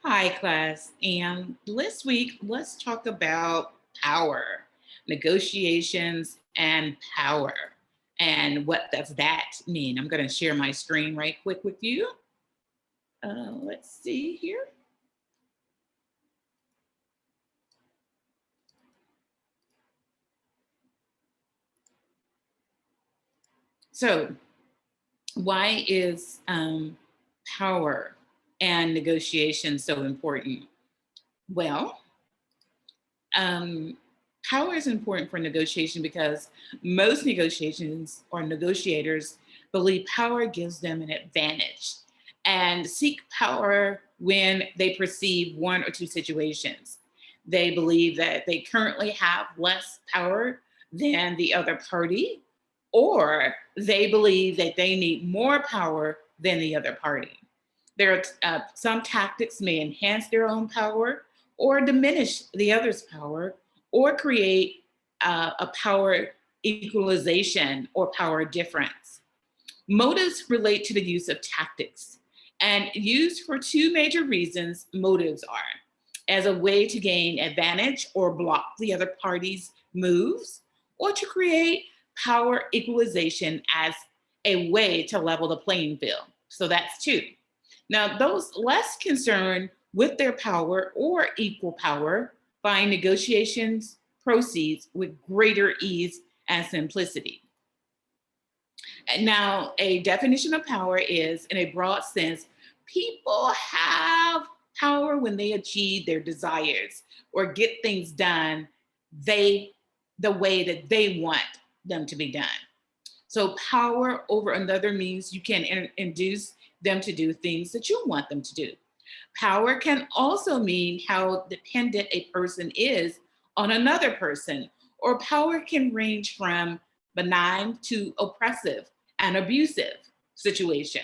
Hi, class. And this week, let's talk about power, negotiations, and power. And what does that mean? I'm going to share my screen right quick with you. Let's see here. So, why is power and negotiation so important? Well, um, power is important for negotiation because most negotiations or negotiators believe power gives them an advantage and seek power when they perceive one or two situations. They believe that they currently have less power than the other party, or they believe that they need more power than the other party. There are some tactics may enhance their own power or diminish the other's power or create a power equalization or power difference. Motives relate to the use of tactics and used for two major reasons. Motives are as a way to gain advantage or block the other party's moves, or to create power equalization as a way to level the playing field. So that's two. Now, those less concerned with their power or equal power find negotiations proceeds with greater ease and simplicity. Now, a definition of power is, in a broad sense, people have power when they achieve their desires or get things done they the way that they want them to be done. So power over another means you can induce them to do things that you want them to do. Power can also mean how dependent a person is on another person, or power can range from benign to oppressive and abusive situation.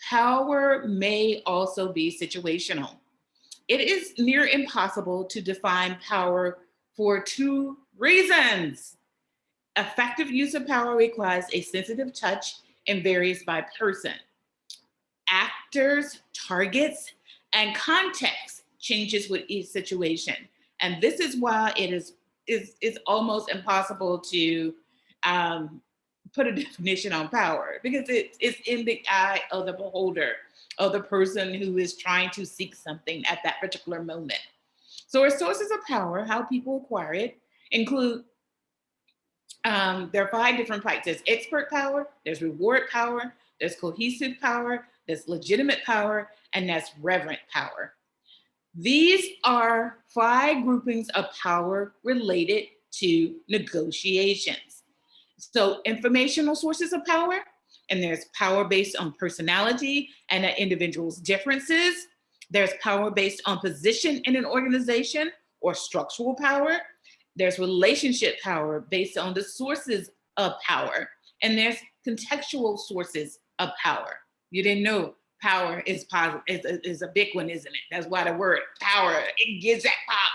Power may also be situational. It is near impossible to define power for two reasons. Effective use of power requires a sensitive touch and varies by person. Actors, targets, and context changes with each situation. And this is why is almost impossible to um, put a definition on power because it's in the eye of the beholder, of the person who is trying to seek something at that particular moment. So our sources of power, how people acquire it, include there are five different types. There's expert power, there's reward power, there's cohesive power, there's legitimate power, and that's reverent power. These are five groupings of power related to negotiations. So, informational sources of power, and there's power based on personality and an individual's differences. There's power based on position in an organization or structural power. There's relationship power based on the sources of power. And there's contextual sources of power. You didn't know power is positive is a big one, isn't it? That's why the word power, it gives that pop.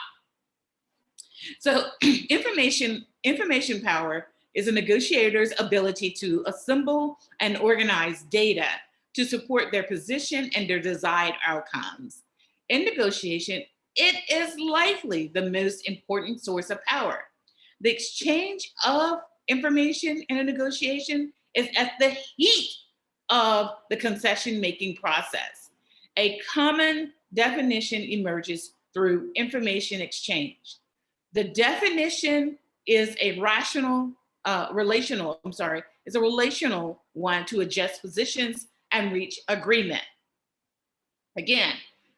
So information power is a negotiator's ability to assemble and organize data to support their position and their desired outcomes. In negotiation, it is likely the most important source of power. The exchange of information in a negotiation is at the heat of the concession making process. A common definition emerges through information exchange. The definition is a is a relational one to adjust positions and reach agreement. Again,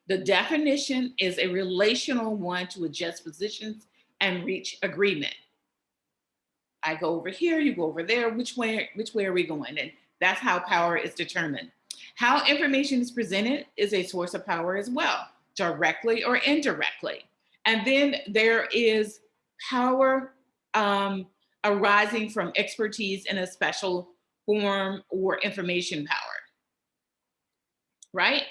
the definition is a relational one to adjust positions and reach agreement. I go over here, you go over there. Which way are we going? And that's how power is determined. How information is presented is a source of power as well, directly or indirectly. And then there is power arising from expertise in a special form or information power, right?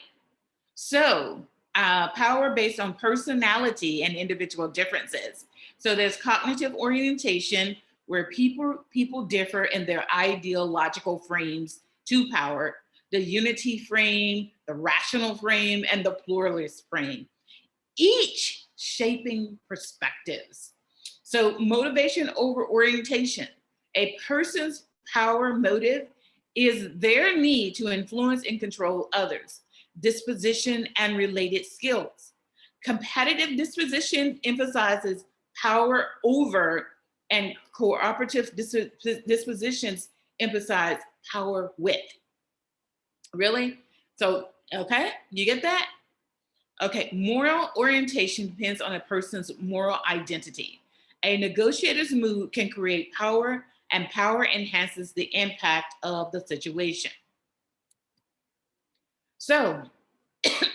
So, power based on personality and individual differences. So there's cognitive orientation where people differ in their ideological frames to power. the unity frame, the rational frame, and the pluralist frame, each shaping perspectives. So, motivation over orientation. A person's power motive is their need to influence and control others, disposition, and related skills. Competitive disposition emphasizes power over, and cooperative dispositions emphasize power with. Really? So, okay, you get that? Okay, moral orientation depends on a person's moral identity. A negotiator's mood can create power, and power enhances the impact of the situation. So,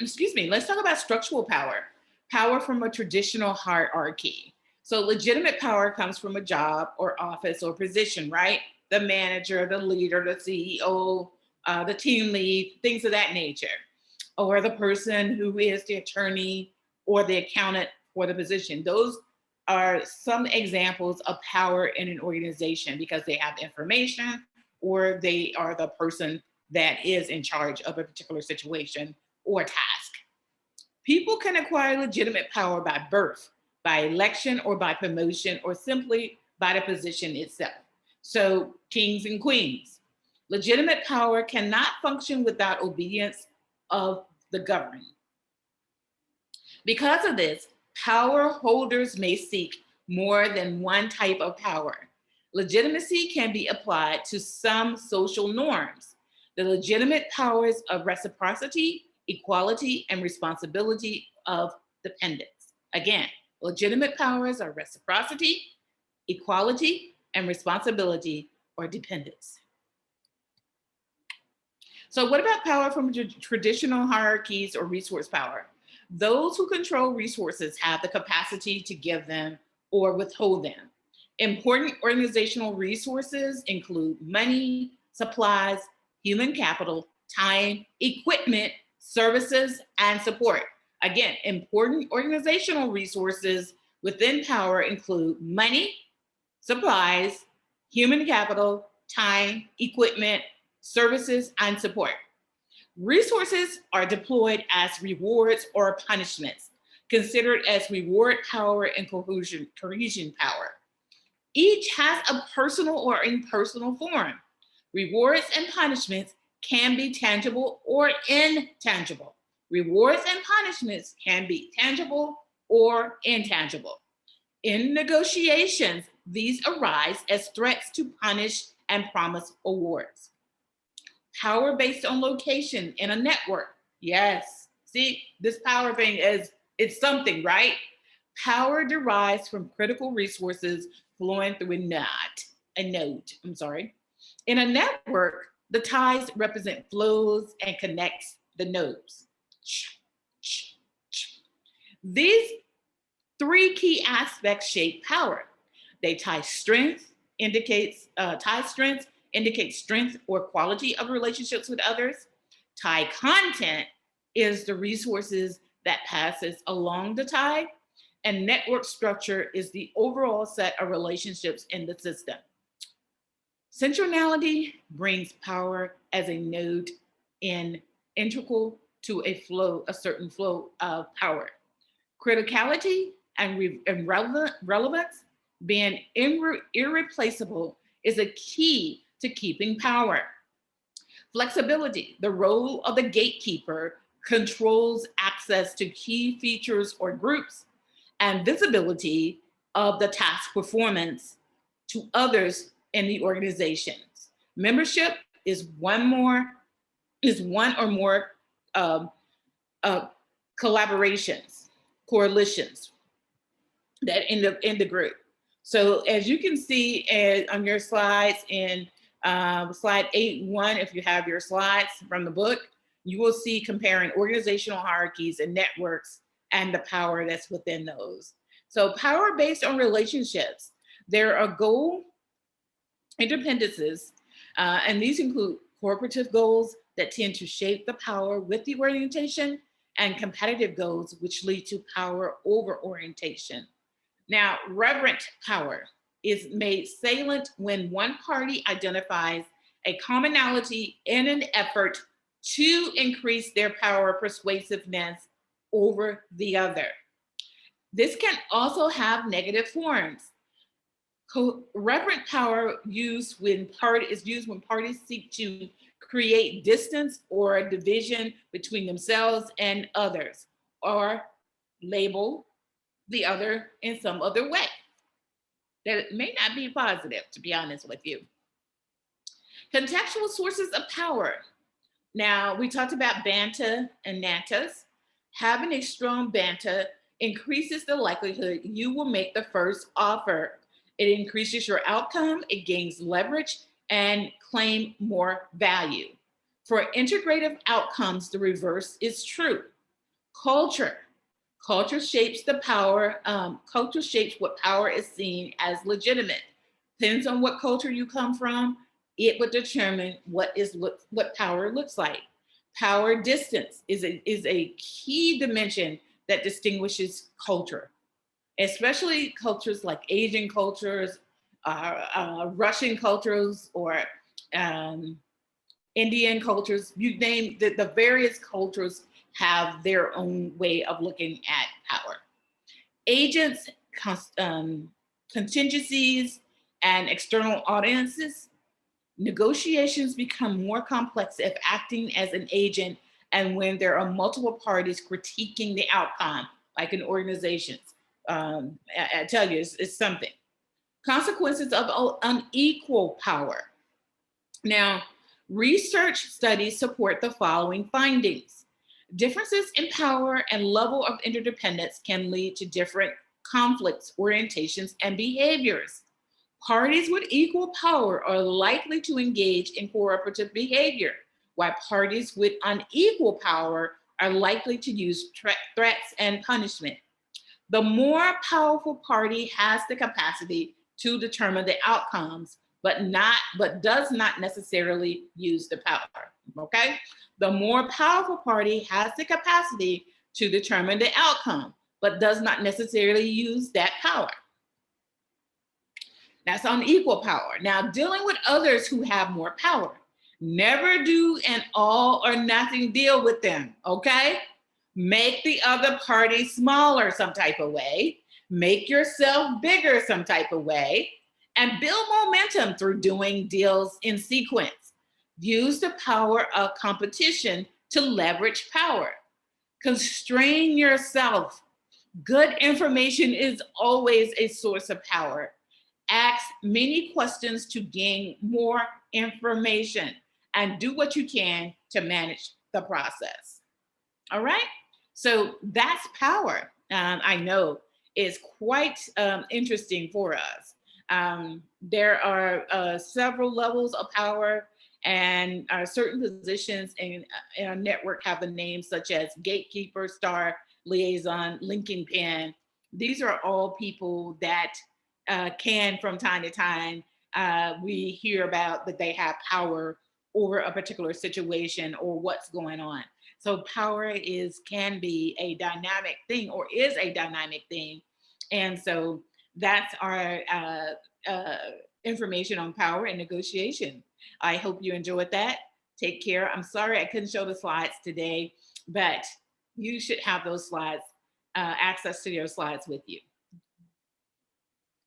excuse me, let's talk about structural power. Power from a traditional hierarchy. So, legitimate power comes from a job or office or position, right? The manager, the leader, the CEO, the team lead, things of that nature, or the person who is the attorney or the accountant for the position. Those are some examples of power in an organization because they have information or they are the person that is in charge of a particular situation or task. People can acquire legitimate power by birth, by election, or by promotion, or simply by the position itself. So, kings and queens. Legitimate power cannot function without obedience of the governed. Because of this, power holders may seek more than one type of power. Legitimacy can be applied to some social norms. The legitimate powers of reciprocity, equality, and responsibility of dependence. Again, legitimate powers are reciprocity, equality, and responsibility or dependence. So, what about power from traditional hierarchies or resource power? Those who control resources have the capacity to give them or withhold them. Important organizational resources include money, supplies, human capital, time, equipment, services, and support. Again, important organizational resources within power include money, supplies, human capital, time, equipment, services, and support. Resources are deployed as rewards or punishments, considered as reward power and cohesion power. Each has a personal or impersonal form. Rewards and punishments can be tangible or intangible. Rewards and punishments can be tangible or intangible. In negotiations, these arise as threats to punish and promise awards. Power based on location in a network. Yes. See, this power thing is it's something, right? Power derives from critical resources flowing through a node. I'm sorry. In a network, the ties represent flows and connects the nodes. These three key aspects shape power. They tie strength, tie strength indicates strength or quality of relationships with others. Tie content is the resources that passes along the tie. And network structure is the overall set of relationships in the system. Centrality brings power as a node in integral to a certain flow of power. Criticality and relevance, being irreplaceable, is a key to keeping power. Flexibility, the role of the gatekeeper, controls access to key features or groups, and visibility of the task performance to others in the organizations. Membership is one or more um, uh, collaborations, coalitions that in the group. So as you can see on your slides in slide 8.1, if you have your slides from the book, you will see comparing organizational hierarchies and networks and the power that's within those. So power based on relationships, there are goal interdependencies, and these include cooperative goals that tend to shape the power with the orientation and competitive goals which lead to power over orientation. Now, reverent power is made salient when one party identifies a commonality in an effort to increase their power persuasiveness over the other. This can also have negative forms. Reverent power is used when parties seek to create distance or division between themselves and others, or label the other in some other way that may not be positive, to be honest with you. Contextual sources of power. Now, we talked about banta and natas. Having a strong banta increases the likelihood you will make the first offer. It increases your outcome, it gains leverage, and claim more value. For integrative outcomes, the reverse is true. Culture. Culture shapes the power. Culture shapes what power is seen as legitimate. Depends on what culture you come from. It would determine what power looks like. Power distance is a key dimension that distinguishes culture, especially cultures like Asian cultures, Russian cultures, or Indian cultures. You name the various cultures have their own way of looking at power. Agents, contingencies, and external audiences. Negotiations become more complex if acting as an agent and when there are multiple parties critiquing the outcome, like in organizations. I tell you, it's something. Consequences of unequal power. Now, research studies support the following findings. Differences in power and level of interdependence can lead to different conflicts, orientations, and behaviors. Parties with equal power are likely to engage in cooperative behavior, while parties with unequal power are likely to use threats and punishment. The more powerful party has the capacity to determine the outcomes, but does not necessarily use the power. Okay? The more powerful party has the capacity to determine the outcome, but does not necessarily use that power. That's unequal power. Now, dealing with others who have more power. Never do an all or nothing deal with them, okay? Make the other party smaller some type of way. Make yourself bigger some type of way. And build momentum through doing deals in sequence. Use the power of competition to leverage power. Constrain yourself. Good information is always a source of power. Ask many questions to gain more information and do what you can to manage the process. All right? So that's power. I know is quite interesting for us. There are several levels of power, and certain positions in a network have the names such as gatekeeper, star, liaison, linking pin. These are all people that can, from time to time, we hear about that they have power over a particular situation or what's going on. So power can be a dynamic thing, or is a dynamic thing. And so that's our information on power and negotiation. I hope you enjoyed that. Take care. I'm sorry I couldn't show the slides today, but you should have those slides, access to your slides with you.